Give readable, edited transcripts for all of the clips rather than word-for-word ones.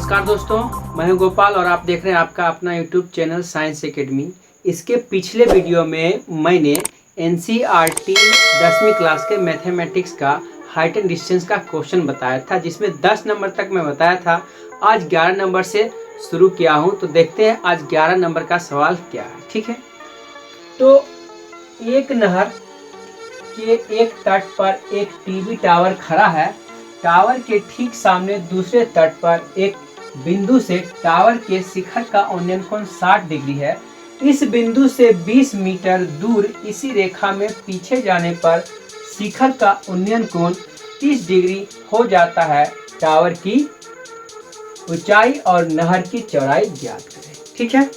नमस्कार दोस्तों, मैं हूं गोपाल और आप देख रहे हैं आपका अपना यूट्यूब चैनल साइंस एकेडमी। इसके पिछले वीडियो में मैंने एनसीईआरटी 10वीं क्लास के मैथमेटिक्स का हाइट एंड डिस्टेंस का क्वेश्चन बताया था, जिसमें 10 नंबर तक मैं बताया था। आज 11 नंबर से शुरू किया हूं, तो देखते हैं आज 11 नंबर का सवाल क्या है। ठीक है, तो एक नहर के एक तट पर एक टीवी टावर खड़ा है। टावर के ठीक सामने दूसरे तट पर एक बिंदु से टावर के शिखर का उन्नयन कोण 60 डिग्री है। इस बिंदु से 20 मीटर दूर इसी रेखा में पीछे जाने पर शिखर का उन्नयन कोण 30 डिग्री हो जाता है। टावर की ऊंचाई और नहर की चौड़ाई ज्ञात करें। ठीक है,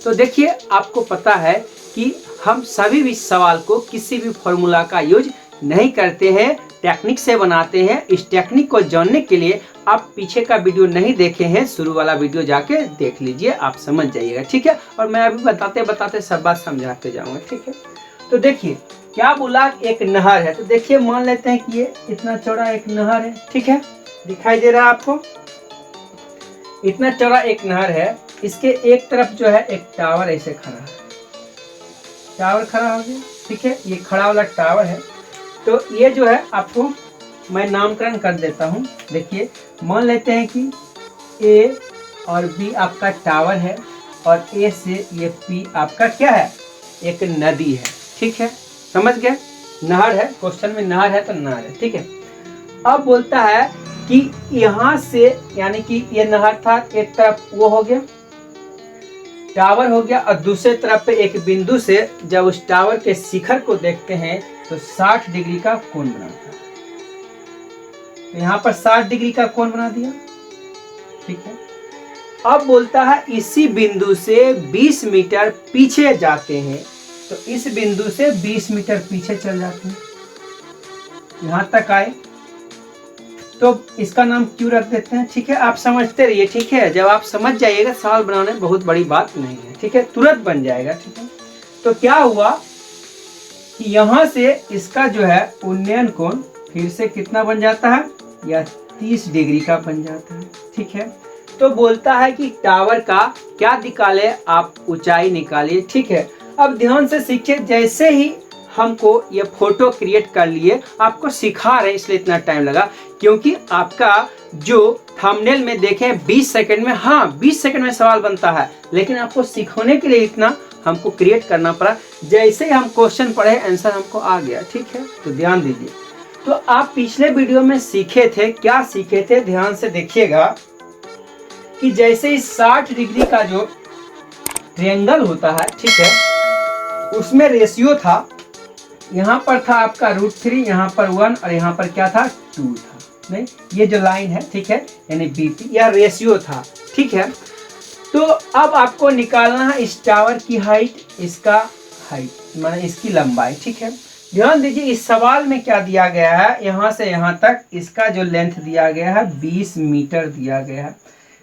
तो देखिए, आपको पता है कि हम सभी भी सवाल को किसी भी फॉर्मूला का यूज नहीं करते हैं, टेक्निक से बनाते हैं। इस टेक्निक को जानने के लिए आप पीछे का वीडियो नहीं देखे हैं, शुरू वाला वीडियो जाके देख लीजिए, आप समझ जाइएगा। ठीक है, और मैं अभी बताते बताते सब बात समझाते जाऊंगा। ठीक है, तो देखिए क्या बोला, एक नहर है। तो देखिए, मान लेते हैं कि ये इतना चौड़ा एक नहर है। ठीक है, दिखाई दे रहा है आपको, इतना चौड़ा एक नहर है। इसके एक तरफ जो है एक टावर ऐसे खड़ा है, टावर खड़ा हो गया। ठीक है, ये खड़ा वाला टावर है। तो ये जो है, आपको मैं नामकरण कर देता हूँ। देखिए, मान लेते हैं कि ए और बी आपका टावर है, और ए से ये पी आपका क्या है, एक नदी है। ठीक है, समझ गए, नहर है, क्वेश्चन में नहर है तो नहर है। ठीक है, अब बोलता है कि यहाँ से, यानी कि ये नहर था, एक तरफ वो हो गया, टावर हो गया, और दूसरे तरफ पे एक बिंदु से जब उस टावर के शिखर को देखते हैं तो 60 डिग्री का कोण बनाता है। तो यहाँ पर 60 डिग्री का कोण बना दिया। ठीक है, अब बोलता है इसी बिंदु से 20 मीटर पीछे जाते हैं। तो इस बिंदु से 20 मीटर पीछे चल जाते हैं, यहां तक आए, तो इसका नाम क्यों रख देते हैं। ठीक है, आप समझते रहिए। ठीक है, जब आप समझ जाइएगा, सवाल बनाने में बहुत बड़ी बात नहीं है। ठीक है, तुरंत बन जाएगा। ठीक है, तो क्या हुआ कि यहाँ से इसका जो है उन्नयन कोण फिर से कितना बन जाता है, या 30 डिग्री का बन जाता है। ठीक है, तो बोलता है कि टावर का क्या निकाले, आप ऊंचाई निकालिए। ठीक है, अब ध्यान से सीखिए। जैसे ही हमको ये फोटो क्रिएट कर लिए, आपको सिखा रहे इसलिए इतना टाइम लगा, क्योंकि आपका जो थंबनेल में देखें 20 सेकंड में, हाँ 20 सेकंड में सवाल बनता है, लेकिन आपको सिखाने के लिए इतना हमको क्रिएट करना पड़ा। जैसे ही हम क्वेश्चन पढ़े, आंसर हमको आ गया। ठीक है, तो ध्यान दीजिए। तो आप पिछले वीडियो में सीखे थे, क्या सीखे थे, ध्यान से देखिएगा कि जैसे ही 60 डिग्री का जो ट्रायंगल होता है, ठीक है, उसमें रेशियो था, यहाँ पर था आपका √3, यहाँ पर 1, और यहाँ पर क्या था, 2 था। नहीं, ये जो लाइन है, ठीक है, यानी बीपी, यह रेशियो था। ठीक है, तो अब आपको निकालना है इस टावर की हाइट, इसका हाइट माने इसकी लंबाई। ठीक है, ध्यान दीजिए, इस सवाल में क्या दिया गया है, यहाँ से यहाँ तक इसका जो लेंथ दिया गया है 20 मीटर दिया गया है।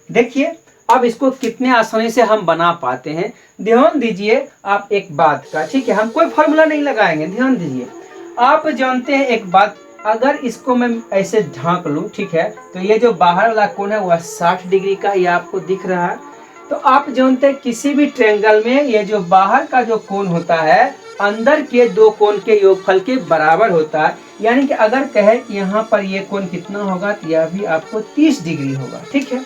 देखिए, अब इसको कितने आसानी से हम बना पाते हैं। ध्यान दीजिए आप एक बात का। ठीक है, हम कोई फॉर्मूला नहीं लगाएंगे। ध्यान दीजिए, आप जानते हैं एक बात, अगर इसको मैं ऐसे ढांक लूं, ठीक है, तो ये जो बाहर वाला कोण है वह 60 डिग्री का, ये आपको दिख रहा है। तो आप जानते हैं किसी भी ट्रायंगल में ये जो बाहर का जो कोण होता है, अंदर के दो कोण के योगफल के बराबर होता है। यानी कि अगर कहे कि यहाँ पर ये कोण कितना होगा, तो यह भी आपको 30 डिग्री होगा। ठीक है,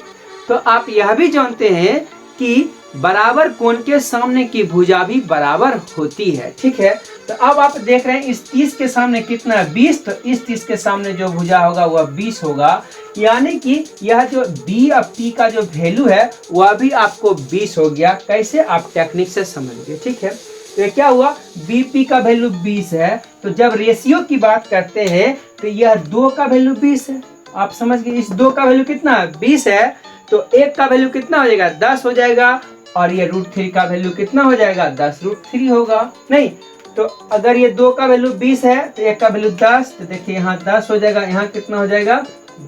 तो आप यह भी जानते हैं कि बराबर कोण के सामने की भुजा भी बराबर होती है। ठीक है, तो अब आप देख रहे हैं इस 30 के सामने कितना है, 20, तो इस 30 के सामने जो भुजा होगा वह 20 होगा। यानी कि यह जो बी और पी का जो वैल्यू है वह भी आपको 20 हो गया। कैसे, आप टेक्निक से समझिए। ठीक है, तो क्या हुआ, बीपी का वैल्यू 20 है, तो जब रेशियो की बात करते हैं तो यह 2 का वैल्यू 20 है। आप समझ गए, इस 2 का वैल्यू कितना है, 20 है, तो 1 का वैल्यू कितना हो जाएगा, 10 हो जाएगा, और ये √3 का वैल्यू कितना हो जाएगा, 10 √3 होगा। नहीं, तो अगर ये 2 का वैल्यू 20 है तो 1 का वैल्यू 10, तो देखिए यहाँ 10 हो जाएगा, यहाँ कितना हो जाएगा,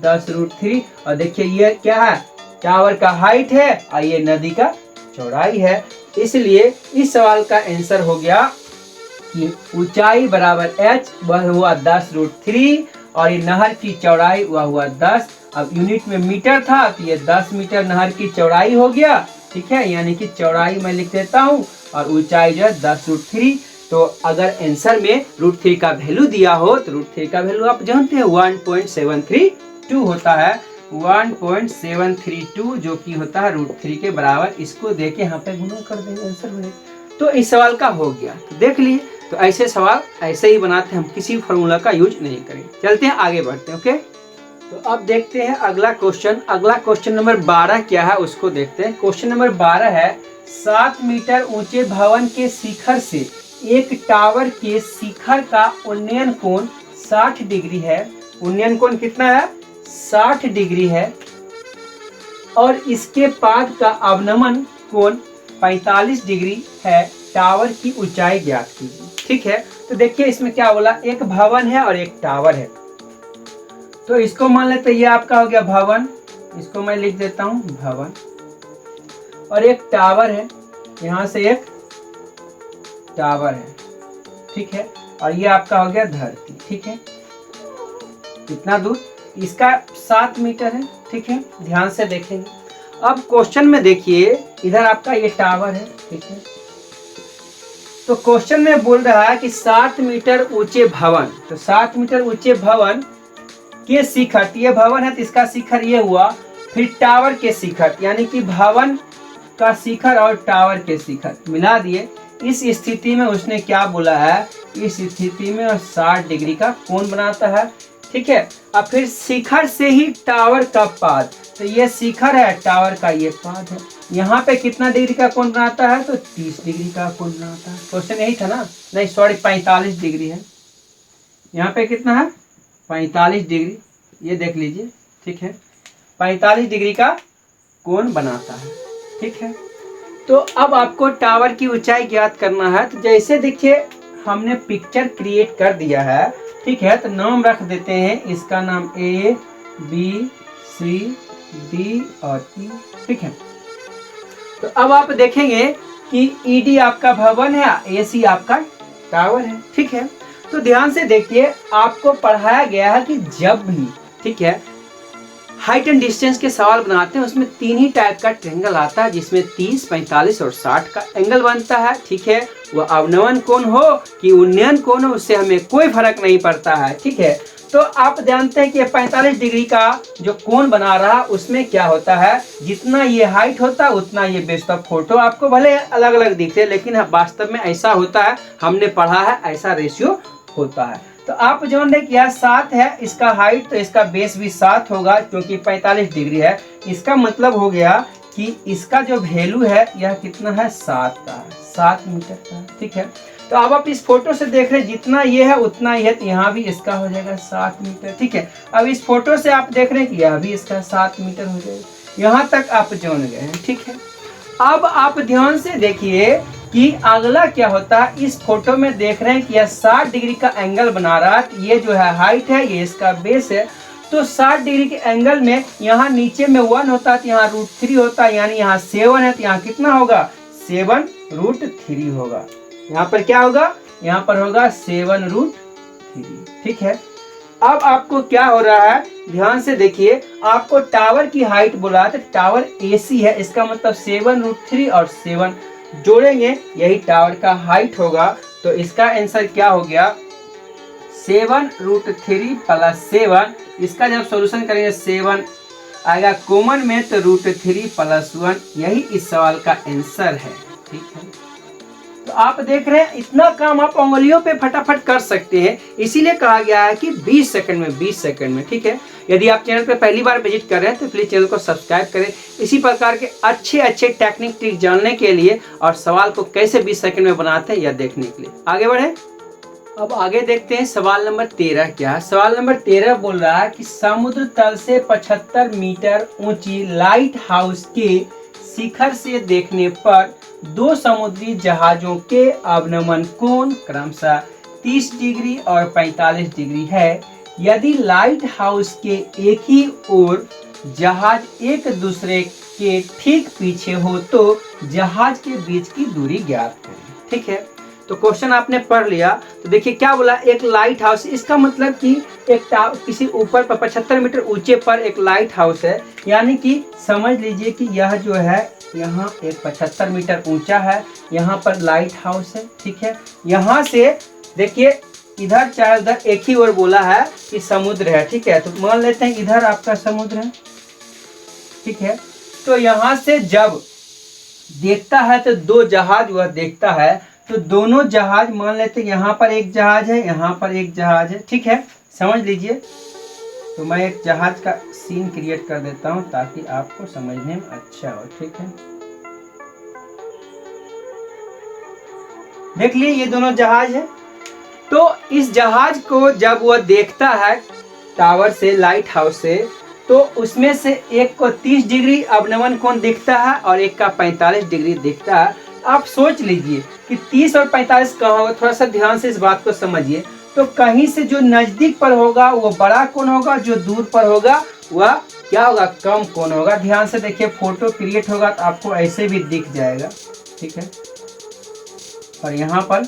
10 √3। और देखिए ये क्या है, टावर का हाइट है, और ये नदी का चौड़ाई है। इसलिए इस सवाल का आंसर हो गया कि ऊंचाई बराबर h, वह हुआ 10 √3, और ये नहर की चौड़ाई वह हुआ 10, अब यूनिट में मीटर था तो ये 10 मीटर नहर की चौड़ाई हो गया, ठीक है, यानी कि चौड़ाई मैं लिख देता हूँ और ऊंचाई जो है 10√3। तो अगर आंसर में √3 का वैल्यू दिया हो तो √3 का वैल्यू आप जानते हैं 1.732 होता है, 1.732 जो कि होता है √3 के बराबर। इसको देके यहाँ पे गुणा कर देंगे आंसर में। तो इस सवाल का हो गया, तो देख लिए। तो ऐसे सवाल ऐसे ही बनाते हैं, हम किसी फार्मूला का यूज नहीं करेंगे। चलते हैं आगे बढ़ते हैं। ओके, तो अब देखते हैं अगला क्वेश्चन। अगला क्वेश्चन नंबर 12 क्या है उसको देखते हैं। क्वेश्चन नंबर 12 है 7 मीटर ऊंचे भवन के शिखर से एक टावर के शिखर का उन्नयन कोण 60 डिग्री है। उन्नयन कोण कितना है? 60 डिग्री है। और इसके पाद का अवनमन कोण 45 डिग्री है। टावर की ऊंचाई ज्ञात कीजिए। ठीक है, तो देखिए इसमें क्या बोला, एक भवन है और एक टावर है। तो इसको मान लेते ये आपका हो गया भवन, इसको मैं लिख देता हूं भवन, और एक टावर है, यहां से एक टावर है, ठीक है, और ये आपका हो गया धरती। ठीक है, कितना दूर, इसका 7 मीटर है। ठीक है, ध्यान से देखेंगे। अब क्वेश्चन में देखिए, इधर आपका ये टावर है, ठीक है, तो क्वेश्चन में बोल रहा है कि 7 मीटर ऊंचे भवन, तो 7 मीटर ऊंचे भवन के शिखर, ये भवन है तो इसका शिखर ये हुआ, फिर टावर के शिखर, यानी कि भवन का शिखर और टावर के शिखर मिला दिए। इस स्थिति में उसने क्या बोला है, इस स्थिति में 60 डिग्री का कोण बनाता है। ठीक है, अब फिर शिखर से ही टावर का पाद, तो ये शिखर है, टावर का ये पाद है, यहाँ पे कितना डिग्री का कोण बनाता है, तो 30 डिग्री का कोण बनाता है। क्वेश्चन यही था ना, नहीं सॉरी 45 डिग्री है, यहाँ पे कितना है 45 डिग्री, ये देख लीजिए। ठीक है, 45 डिग्री का कोण बनाता है। ठीक है, तो अब आपको टावर की ऊंचाई ज्ञात करना है। तो जैसे देखिए हमने पिक्चर क्रिएट कर दिया है, ठीक है, तो नाम रख देते हैं, इसका नाम A B C D और E। ठीक है, तो अब आप देखेंगे कि ED आपका भवन है, AC आपका टावर है। ठीक है, तो ध्यान से देखिए, आपको पढ़ाया गया है कि जब भी, ठीक है, हाइट एंड डिस्टेंस के सवाल बनाते हैं उसमें 3 ही टाइप का ट्रायंगल आता है, जिसमें 30, 45 और 60 का एंगल बनता है। ठीक है, वह अवनमन कोण हो कि उन्नयन कोण हो, उससे हमें कोई फर्क नहीं पड़ता है। ठीक है, तो आप जानते हैं कि 45 डिग्री का जो कोण बना रहा उसमें क्या होता है, जितना ये हाइट होता है उतना ये बेस ऑफ फोटो आपको भले अलग अलग दिखते, लेकिन वास्तव में ऐसा होता है, हमने पढ़ा है ऐसा रेशियो होता है। तो आप जान रहे कि यह 7 है इसका हाइट, तो इसका बेस भी 7 होगा क्योंकि 45 डिग्री है। इसका मतलब हो गया कि इसका जो वैल्यू है यह कितना है, 7 का है, 7 मीटर का है। ठीक है, तो अब आप इस फोटो से देख रहे हैं जितना ये है उतना ही है, तो यहाँ भी इसका हो जाएगा 7 मीटर। ठीक है, अब इस फोटो से आप देख रहे हैं कि यह भी इसका 7 मीटर हो जाएगा। यहाँ तक आप जान गए हैं। ठीक है, अब आप ध्यान से देखिए कि अगला क्या होता है, इस फोटो में देख रहे हैं कि यह 60 डिग्री का एंगल बना रहा है, ये जो है हाइट है, ये इसका बेस है। तो 60 डिग्री के एंगल में यहाँ नीचे में 1 होता है, तो यहाँ √3 होता है, यानी यहाँ 7 है, तो यहाँ कितना होगा, 7√3 होगा। यहाँ पर क्या होगा, यहाँ पर होगा 7√3। ठीक है, अब आपको क्या हो रहा है, ध्यान से देखिए, आपको टावर की हाइट बोला है, तो टावर AC है, इसका मतलब 7√3 और 7 जोड़ेंगे, यही टावर का हाइट होगा। तो इसका आंसर क्या हो गया, 7√3 + 7। इसका जब सॉल्यूशन करेंगे 7 आएगा कॉमन में, तो √3 + 1, यही इस सवाल का आंसर है। ठीक है, तो आप देख रहे हैं इतना काम आप उंगलियों पे फटाफट कर सकते हैं, इसीलिए कहा गया है कि 20 सेकंड में, 20 सेकंड में। ठीक है, यदि आप चैनल पे पहली बार विजिट कर रहे हैं तो प्लीज चैनल को सब्सक्राइब करें, इसी प्रकार के अच्छे अच्छे टेक्निक ट्रिक जानने के लिए और सवाल को कैसे 20 सेकंड में बनाते हैं यह देखने के लिए। आगे बढ़े, अब आगे देखते हैं सवाल नंबर 13 क्या है। सवाल नंबर 13 बोल रहा है कि समुद्र तल से 75 मीटर ऊंची लाइट हाउस के शिखर से देखने पर 2 समुद्री जहाजों के अवनमन कोण क्रमशः 30 डिग्री और 45 डिग्री है। यदि लाइट हाउस के एक ही ओर जहाज एक दूसरे के ठीक पीछे हो तो जहाज के बीच की दूरी ज्ञात करें। ठीक है, तो क्वेश्चन आपने पढ़ लिया। तो देखिए क्या बोला, एक लाइट हाउस, इसका मतलब कि एक किसी ऊपर पर 75 मीटर ऊंचे पर एक लाइट हाउस है, यानी कि समझ लीजिए कि यह जो है यहाँ एक 75 मीटर ऊंचा है, यहाँ पर लाइट हाउस है। ठीक है, यहाँ से देखिए इधर चाहे उधर एक ही ओर बोला है कि समुद्र है। ठीक है, तो मान लेते हैं इधर आपका समुद्र है। ठीक है, तो यहाँ से जब देखता है तो दो जहाज वह देखता है, तो दोनों जहाज मान लेते हैं, यहाँ पर एक जहाज है, यहाँ पर एक जहाज है। ठीक है, समझ लीजिए। तो मैं एक जहाज का सीन क्रिएट कर देता हूँ ताकि आपको समझने में अच्छा हो। ठीक है, देख लिए ये दोनों जहाज है। तो इस जहाज को जब वह देखता है टावर से, लाइट हाउस से, तो उसमें से एक को 30 डिग्री अवनमन कोण दिखता है और एक का 45 डिग्री दिखता है। आप सोच लीजिए कि 30 और 45 कहाँ होगा, थोड़ा सा ध्यान से इस बात को समझिए। तो कहीं से जो नजदीक पर होगा वो बड़ा कोण होगा, जो दूर पर होगा वह क्या होगा, कम कोण होगा। ध्यान से देखिए, फोटो क्रिएट होगा तो आपको ऐसे भी दिख जाएगा। ठीक है, और यहाँ पर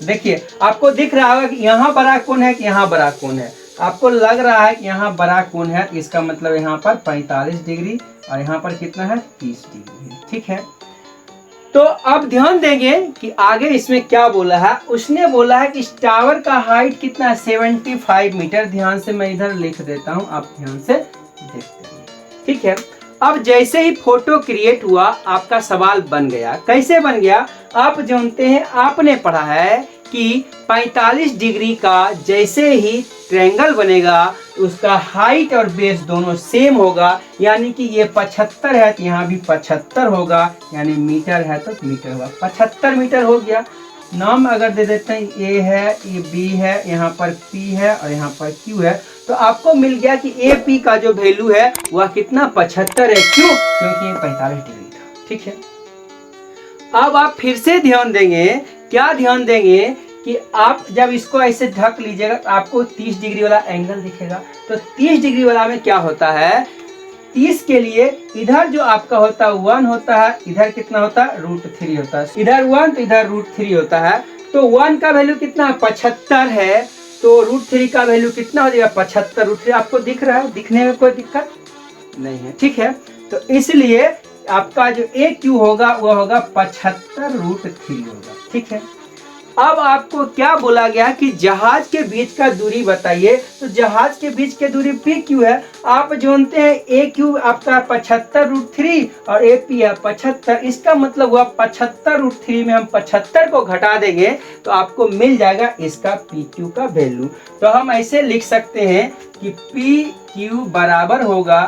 देखिए आपको दिख रहा होगा कि यहाँ बड़ा कोण है कि यहाँ बड़ा कोण है। आपको लग रहा है कि यहाँ बड़ा कोण है, इसका मतलब यहाँ पर 45 डिग्री और यहाँ पर कितना है, 30 डिग्री है। ठीक है, तो अब ध्यान देंगे कि आगे इसमें क्या बोला है। उसने बोला है कि इस टावर का हाइट कितना है, 75 मीटर। ध्यान से मैं इधर लिख देता हूँ, आप ध्यान से देखते हैं। ठीक है, अब जैसे ही फोटो क्रिएट हुआ आपका सवाल बन गया। कैसे बन गया, आप जानते हैं, आपने पढ़ा है कि 45 डिग्री का जैसे ही ट्रायंगल बनेगा उसका हाइट और बेस दोनों सेम होगा, यानी कि ये 75 है तो यहाँ भी 75 होगा, यानी मीटर है तो मीटर होगा। 75 मीटर हो गया। नाम अगर दे देते हैं, ए है, ये बी है, यहाँ पर पी है और यहाँ पर क्यू है, तो आपको मिल गया कि ए पी का जो वैल्यू है वह कितना, 75 है। क्यों, क्योंकि ये 45 डिग्री था। ठीक है, अब आप फिर से ध्यान देंगे, क्या ध्यान देंगे कि आप जब इसको ऐसे ढक लीजिएगा तो आपको 30 डिग्री वाला एंगल दिखेगा। तो 30 डिग्री वाला में क्या होता है, 30 के लिए इधर जो आपका होता है 1 होता है, इधर कितना होता है, √3 होता है। इधर 1 तो इधर √3 होता है। तो 1 का वैल्यू कितना, 75 है, तो √3 का वैल्यू कितना हो जाएगा, 75 √3। आपको दिख रहा है, दिखने में कोई दिक्कत नहीं है। ठीक है, तो इसलिए आपका जो ए क्यू होगा वह होगा 75 √3 होगा। ठीक है, अब आपको क्या बोला गया कि जहाज के बीच का दूरी बताइए। तो जहाज के बीच की दूरी पी क्यू है। आप जानते हैं ए क्यू आपका 75 √3 और ए पी है 75। इसका मतलब हुआ 75 √3 में हम 75 को घटा देंगे तो आपको मिल जाएगा इसका पी क्यू का वैल्यू। तो हम ऐसे लिख सकते हैं कि पी क्यू बराबर होगा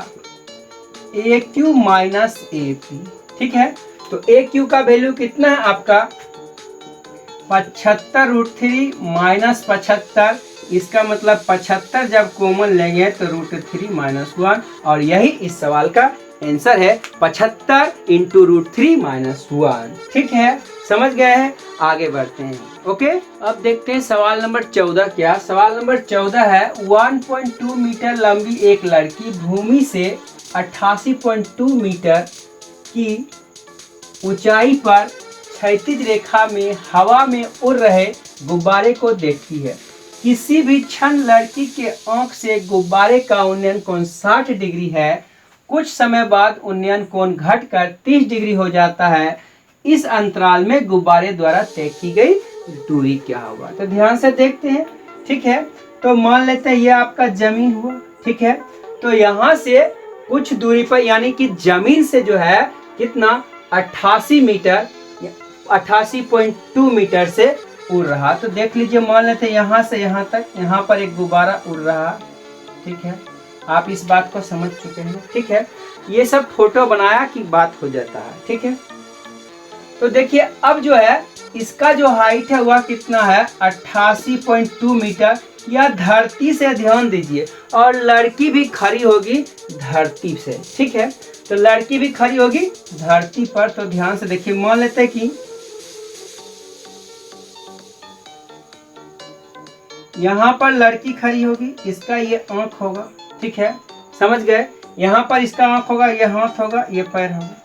ए क्यू माइनस ए पी। ठीक है, तो ए क्यू का वैल्यू कितना है आपका, 75 √3 माइनस 75। इसका मतलब 75 जब कॉमन लेंगे तो √3 माइनस 1, और यही इस सवाल का आंसर है, 75 इंटू √3 माइनस 1। ठीक है, समझ गए हैं, आगे बढ़ते हैं। ओके, अब देखते हैं सवाल नंबर 14 क्या। सवाल नंबर 14 है, 1.2 मीटर लंबी एक लड़की भूमि से 88.2 मीटर की ऊंचाई पर क्षैतिज रेखा में हवा में उड़ रहे गुब्बारे को देखती है। किसी भी क्षण लड़की के आंख से गुब्बारे का उन्नयन कोण 60 डिग्री है। कुछ समय बाद उन्नयन कोण घटकर 30 डिग्री हो जाता है। इस अंतराल में गुब्बारे द्वारा तय की गई दूरी क्या होगा। तो ध्यान से देखते हैं। ठीक है, तो मान लेते हैं ये आपका जमीन हुआ। ठीक है, तो यहाँ से कुछ दूरी पर, यानी कि जमीन से जो है कितना, 88 मीटर, 88.2 मीटर से उड़ रहा। तो देख लीजिए, मान लेते हैं यहाँ से यहाँ तक, यहाँ पर एक गुब्बारा उड़ रहा। ठीक है, आप इस बात को समझ चुके हैं। ठीक है, ये सब फोटो बनाया कि बात हो जाता है। ठीक है, तो देखिए अब जो है इसका जो हाइट है वह कितना है, 88.2 मीटर। यह धरती से, ध्यान दीजिए, और लड़की भी खड़ी होगी धरती से। ठीक है, तो लड़की भी खड़ी होगी धरती पर। तो ध्यान से देखिए, मान लेते हैं कि यहाँ पर लड़की खड़ी होगी, इसका ये आंख होगा। ठीक है, समझ गए, यहाँ पर इसका आंख होगा, ये हाथ होगा, ये पैर होगा।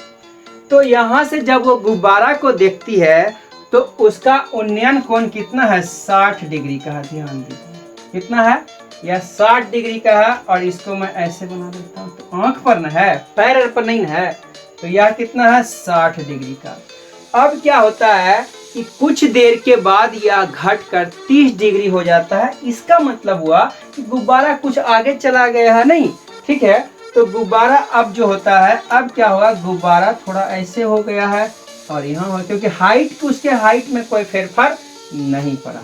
तो यहाँ से जब वो गुब्बारा को देखती है तो उसका उन्नयन कोण कितना है, 60 डिग्री का है। ध्यान दीजिए कितना है, यह 60 डिग्री का है। और इसको मैं ऐसे बना देता हूँ, तो आंख पर न है, पैर पर नहीं है, तो यह कितना है, 60 डिग्री का। अब क्या होता है कि कुछ देर के बाद यह घटकर 30 डिग्री हो जाता है। इसका मतलब हुआ कि गुब्बारा कुछ आगे चला गया है, नहीं, ठीक है। तो गुब्बारा अब जो होता है, अब क्या होगा, गुब्बारा थोड़ा ऐसे हो गया है और यहाँ हो, क्योंकि हाइट, उसके हाइट में कोई फेरफार नहीं पड़ा,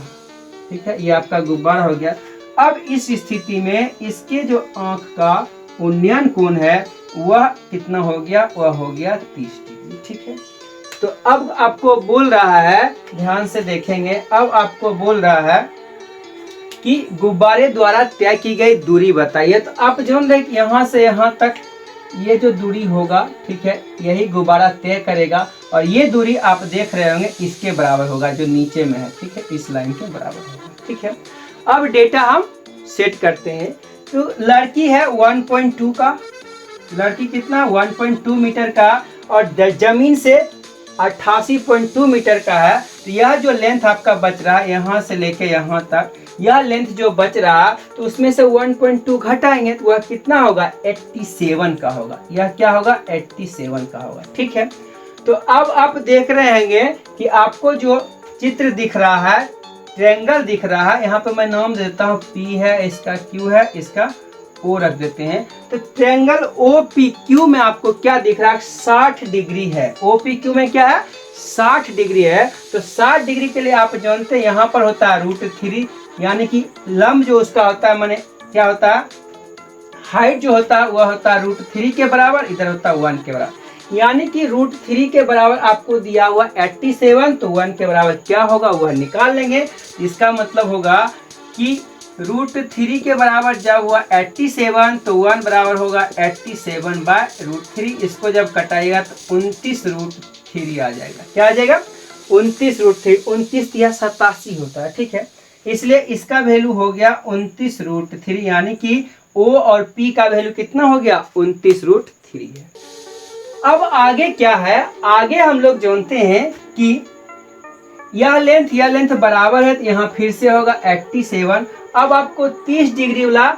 ठीक है। ये आपका गुब्बारा हो गया। अब इस स्थिति में इसके जो आंख का उन्नयन कोण है वह कितना हो गया, वह हो गया 30 डिग्री, ठीक है। तो अब आपको बोल रहा है, ध्यान से देखेंगे, अब आपको बोल रहा है कि गुब्बारे द्वारा तय की गई दूरी बताइए। तो आप जान रहे कि यहाँ से यहाँ तक ये जो दूरी होगा, ठीक है, यही गुब्बारा तय करेगा। और ये दूरी आप देख रहे होंगे इसके बराबर होगा, जो नीचे में है, ठीक है, इस लाइन के बराबर होगा, ठीक है। अब डेटा हम सेट करते हैं। तो लड़की है 1.2 का, लड़की कितना, 1.2 मीटर का, और जमीन से 88.2 मीटर का है। तो यह जो लेंथ आपका बच रहा है यहाँ से लेके यहाँ तक, यह लेंथ जो बच रहा, तो उसमें से 1.2 घटाएंगे तो वह कितना होगा, 87 का होगा। यह क्या होगा, 87 का होगा, ठीक है। तो अब आप देख रहे होंगे कि आपको जो चित्र दिख रहा है, ट्रायंगल दिख रहा है, यहाँ पे मैं नाम देता हूँ, P है, इसका Q है, इसका O रख देते हैं। तो ट्रायंगल OPQ में आपको क्या दिख रहा है, 60 डिग्री है। OPQ में क्या है, 60 डिग्री है। तो 60 डिग्री के लिए आप जानते हैं यहाँ पर होता है √3, यानी कि लंब जो उसका होता है, माने क्या होता है, हाइट जो होता है वह होता है √3 के बराबर, इधर होता है 1 के बराबर। यानी कि √3 के बराबर आपको दिया हुआ 87, तो 1 के बराबर क्या होगा वह निकाल लेंगे। इसका मतलब होगा कि √3 के बराबर जब हुआ 87, तो 1 बराबर होगा 87/√3। इसको जब कटाएगा तो 29√3 आ जाएगा। क्या आ जाएगा, 29√3। 29 या 87 होता है, ठीक है, इसलिए इसका वैल्यू हो गया 29√3, यानी कि O और P का वैल्यू कितना हो गया, 29√3 है। अब आगे क्या है, आगे हम लोग जानते हैं कि यह लेंथ बराबर है, तो यहाँ फिर से होगा 87। अब आपको 30 डिग्री वाला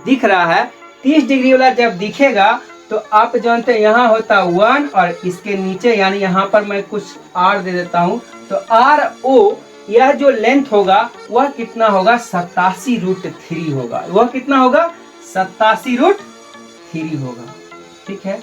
दिख रहा है, 30 डिग्री वाला जब दिखेगा तो आप जानते हैं यहाँ होता 1, और इसके नीचे यानी यहाँ पर मैं कुछ R दे देता हूँ, तो RO, यह जो लेंथ होगा वह कितना होगा, 87√3 होगा। वह कितना होगा, 87√3 होगा, ठीक है।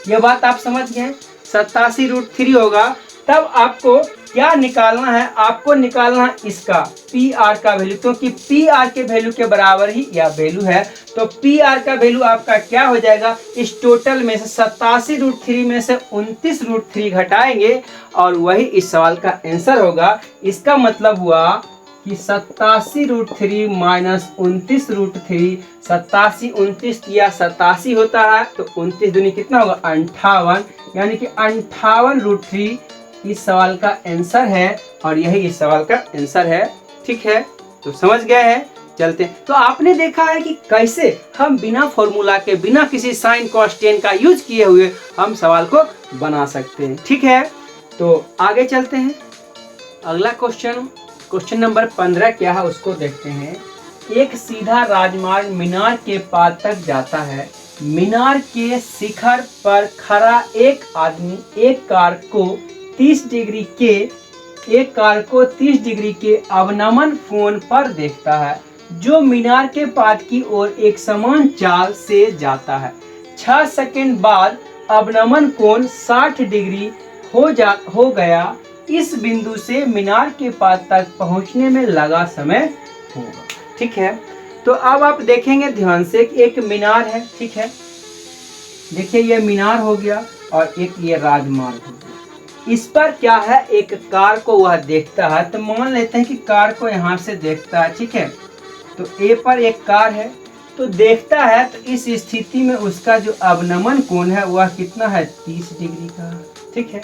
यह बात आप समझ गए, 87√3 होगा। तब आपको क्या निकालना है, आपको निकालना है इसका PR का वैल्यू, क्योंकि PR के वैल्यू के बराबर ही यह वैल्यू है। तो PR का वैल्यू आपका क्या हो जाएगा, इस टोटल में से 87√3 में से 29√3 घटाएंगे और वही इस सवाल का आंसर होगा। इसका मतलब हुआ कि 87√3 माइनस 29√3, 87 29 या 87 होता है, तो 29 दूनी कितना होगा, 58, यानी कि 58√3 इस सवाल का आंसर है, और यही इस सवाल का आंसर है, ठीक है। तो समझ गए हैं, चलते हैं। तो आपने देखा है कि कैसे हम बिना फॉर्मूला के, बिना किसी साइन कॉस टेन का यूज किए हुए हम सवाल को बना सकते हैं, ठीक है। तो आगे चलते हैं, अगला क्वेश्चन नंबर 15 क्या है उसको देखते हैं। एक सीधा राजमार्ग मीनार के पार तक जाता है। मीनार के शिखर पर खड़ा एक आदमी एक कार को 30 डिग्री के अवनमन कोण पर देखता है, जो मीनार के पाद की ओर एक समान चाल से जाता है। 6 सेकंड बाद अवनमन कोण 60 डिग्री हो गया। इस बिंदु से मीनार के पाद तक पहुंचने में लगा समय होगा, ठीक है। तो अब आप देखेंगे ध्यान से कि एक मीनार है, ठीक है, देखिए ये मीनार हो गया और एक ये राजमार्ग हो गया। इस पर क्या है, एक कार को वह देखता है। तो मान लेते हैं कि कार को यहाँ से देखता है, ठीक है। तो ए पर एक कार है, तो देखता है, तो इस स्थिति में उसका जो अवनमन कोण है वह कितना है, 30 डिग्री का, ठीक है।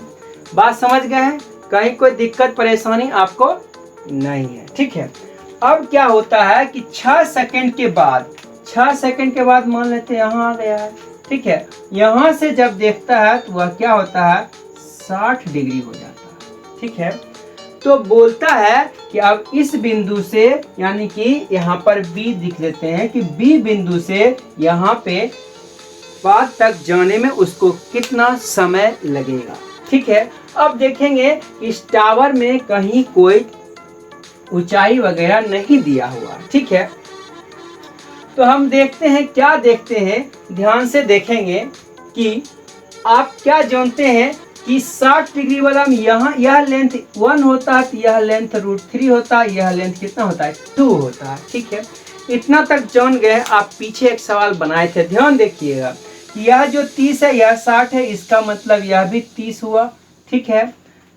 बात समझ गए हैं, कहीं कोई दिक्कत परेशानी आपको नहीं है, ठीक है। अब क्या होता है कि 6 सेकंड के बाद मान लेते हैं यहाँ आ गया है, ठीक है। यहाँ से जब देखता है तो वह क्या होता है, 60 डिग्री हो जाता है, ठीक है। तो बोलता है कि अब इस बिंदु से, यानी कि यहाँ पर बी लिख लेते हैं कि बी बिंदु से यहाँ पे बात तक जाने में उसको कितना समय लगेगा। ठीक है। अब देखेंगे इस टावर में कहीं कोई ऊंचाई वगैरह नहीं दिया हुआ। ठीक है। तो हम देखते हैं, क्या देखते हैं, ध्यान से देखेंगे कि आप क्या जानते हैं कि 60 डिग्री वाला में यहाँ यह लेंथ 1 होता है, तो यह लेंथ √3 होता है, यह लेंथ कितना होता है 2 होता है। ठीक है। इतना तक जान गए। आप पीछे एक सवाल बनाए थे, ध्यान देखिएगा कि यह जो 30 है यह 60 है, इसका मतलब यह भी 30 हुआ। ठीक है।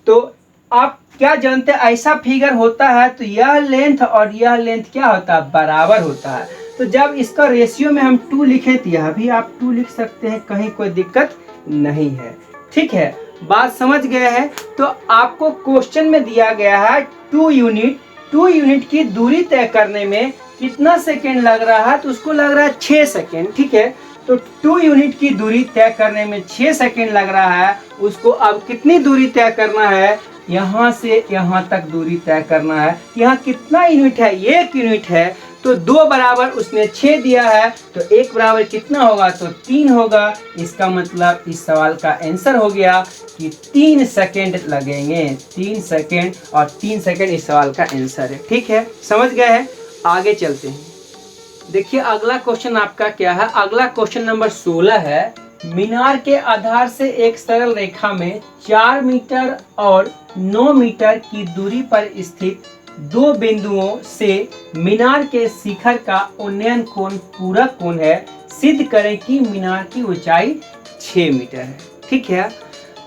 तो आप क्या जानते हैं, ऐसा फिगर होता है तो यह लेंथ और यह लेंथ क्या होता है, बराबर होता है। तो जब इसका रेशियो में हम 2 लिखें तो यह भी आप 2 लिख सकते हैं, कहीं कोई दिक्कत नहीं है। ठीक है, बात समझ गए हैं। तो आपको क्वेश्चन में दिया गया है 2 यूनिट की दूरी तय करने में कितना सेकेंड लग रहा है, तो उसको लग रहा है 6 सेकेंड। ठीक है। तो 2 यूनिट की दूरी तय करने में 6 सेकेंड लग रहा है, उसको अब कितनी दूरी तय करना है, यहाँ से यहाँ तक दूरी तय करना है। यहाँ कितना यूनिट है, 1 यूनिट है। तो 2 बराबर उसने 6 दिया है, तो 1 बराबर कितना होगा, तो 3 होगा। इसका मतलब इस सवाल का आंसर हो गया कि 3 सेकेंड लगेंगे। 3 सेकेंड, और 3 सेकेंड इस सवाल का आंसर है। ठीक है, समझ गए हैं। आगे चलते हैं। देखिए अगला क्वेश्चन आपका क्या है। अगला क्वेश्चन नंबर 16 है। मीनार के आधार से एक सरल रेखा में 4 मीटर और 9 मीटर की दूरी पर स्थित 2 बिंदुओं से मीनार के शिखर का उन्नयन कोण पूरक कोण है। सिद्ध करें कि मीनार की ऊंचाई 6 मीटर है। ठीक है।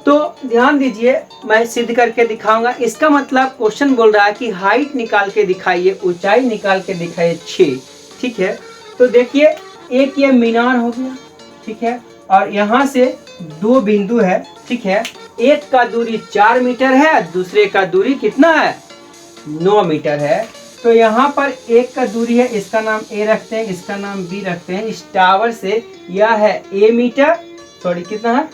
तो ध्यान दीजिए, मैं सिद्ध करके दिखाऊंगा। इसका मतलब क्वेश्चन बोल रहा है कि हाइट निकाल के दिखाइए, ऊंचाई निकाल के दिखाइए 6। ठीक है। तो देखिए एक ये मीनार हो गया। ठीक है। और यहाँ से 2 बिंदु है। ठीक है। एक का दूरी 4 मीटर है, दूसरे का दूरी कितना है, 9 मीटर है। तो यहाँ पर एक का दूरी है, इसका नाम ए रखते हैं, इसका नाम बी रखते हैं। इस टावर से यह है ए मीटर, सॉरी कितना है,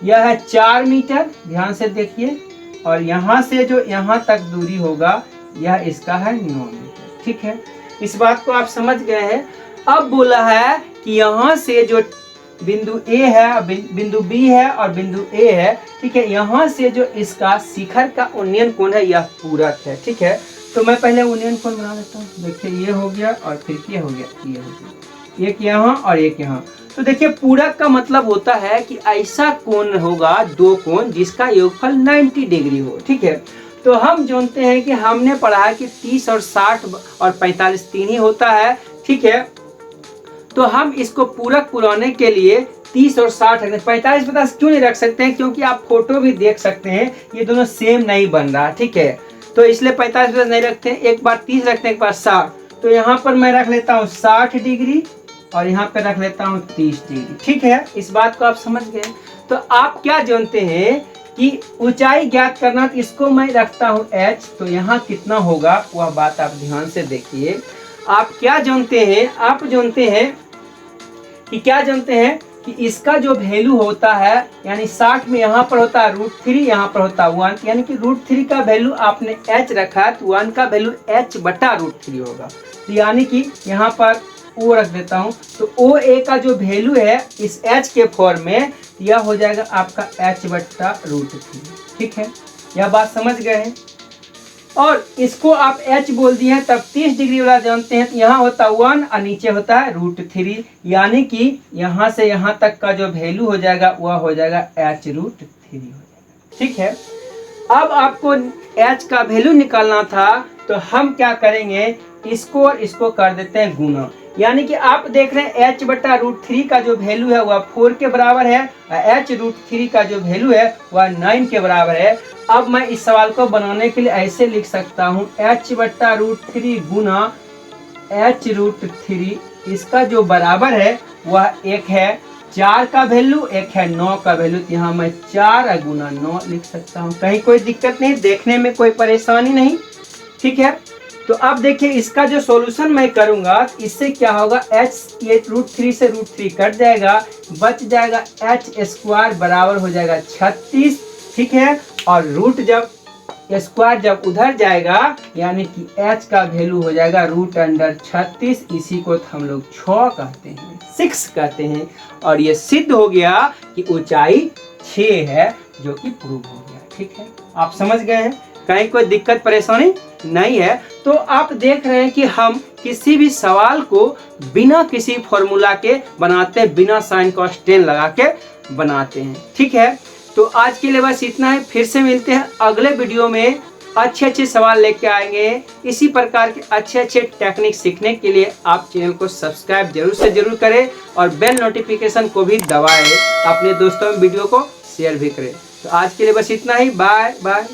यह है 4 मीटर, ध्यान से देखिए। और यहाँ से जो यहाँ तक दूरी होगा यह इसका है 9 मीटर। ठीक है, इस बात को आप समझ गए हैं। अब बोला है कि यहाँ से जो बिंदु ए है, बिंदु बी है और बिंदु ए है। ठीक है, यहाँ से जो इसका शिखर का उन्नयन कोण है यह पूरक है। ठीक है। तो मैं पहले उन्नयन कोण बना देता हूँ। देखिए ये हो गया और फिर ये हो गया, ये हो गया, एक यहाँ और एक यहाँ। तो देखिए पूरक का मतलब होता है कि ऐसा कोण होगा, 2 कोण जिसका योगफल 90 डिग्री हो। ठीक है। तो हम जानते हैं कि हमने पढ़ा है कि 30 और 60 और 45 3 ही होता है। ठीक है। तो हम इसको पूरक पुराने के लिए 30 और 60 रखते हैं। 45-50 क्यों नहीं रख सकते हैं, क्योंकि आप फोटो भी देख सकते हैं ये दोनों सेम नहीं बन रहा। ठीक है। तो इसलिए 45-50 नहीं रखते हैं, एक बार 30 रखते हैं, एक बार 60। तो यहाँ पर मैं रख लेता हूँ 60 डिग्री और यहाँ पे रख लेता हूँ 30 डिग्री। ठीक है, इस बात को आप समझ गए। तो आप क्या जानते हैं कि ऊंचाई ज्ञात करना, तो इसको मैं रखता हूँ h। तो यहाँ कितना होगा वह बात आप ध्यान से देखिए। आप क्या जानते हैं, आप जानते हैं कि क्या जानते हैं कि इसका जो वैल्यू होता है, यानी 60 में यहाँ पर होता है √3, यहाँ पर होता है 1, यानी कि √3 का वैल्यू आपने h रखा है तो 1 का वैल्यू h/√3 होगा। तो यानी कि यहाँ पर O रख देता हूँ। तो OA का जो वैल्यू है इस h के फॉर्म में, यह हो जाएगा आपका h/√3। ठीक है, यह बात समझ गए हैं। और इसको आप h बोल दिए हैं, तब 30 डिग्री वाला जानते हैं। तो यहाँ होता है 1 और नीचे होता है √3, यानी कि यहाँ से यहाँ तक का जो वैल्यू हो जाएगा वह हो जाएगा h/√3 हो जाएगा। ठीक है। अब आपको h का वैल्यू निकालना था, तो हम क्या करेंगे, इसको और इसको कर देते हैं गुना। यानी कि आप देख रहे हैं h/√3 का जो वैल्यू है वह 4 के बराबर है और h√3 का जो वैल्यू है वह 9 के बराबर है। अब मैं इस सवाल को बनाने के लिए ऐसे लिख सकता हूँ, h/√3 गुना h√3, इसका जो बराबर है वह एक है 4 का वैल्यू, एक है 9 का वैल्यू। तो यहाँ मैं 4 गुना 9 लिख सकता हूँ, कहीं कोई दिक्कत नहीं, देखने में कोई परेशानी नहीं। ठीक है। तो अब देखिए इसका जो सॉल्यूशन मैं करूंगा, इससे क्या होगा, h ये √3 से √3 कट जाएगा, बच जाएगा h² बराबर हो जाएगा 36। ठीक है। और रूट जब स्क्वायर जब उधर जाएगा यानी कि h का वैल्यू हो जाएगा √36, इसी को हम लोग 6 कहते हैं, 6 कहते हैं। और ये सिद्ध हो गया कि ऊंचाई 6 है, जो कि प्रूव हो गया। ठीक है, आप समझ गए हैं, कहीं कोई दिक्कत परेशानी नहीं है। तो आप देख रहे हैं कि हम किसी भी सवाल को बिना किसी फॉर्मूला के बनाते हैं, बिना साइन कॉस टेन लगा के बनाते हैं। ठीक है, तो आज के लिए बस इतना है। फिर से मिलते हैं अगले वीडियो में, अच्छे सवाल लेके आएंगे। इसी प्रकार के अच्छे टेक्निक सीखने के लिए आप चैनल को सब्सक्राइब जरूर से जरूर करें और बेल नोटिफिकेशन को भी दबाएं। अपने दोस्तों में वीडियो को शेयर भी करें। तो आज के लिए बस इतना ही, बाय बाय।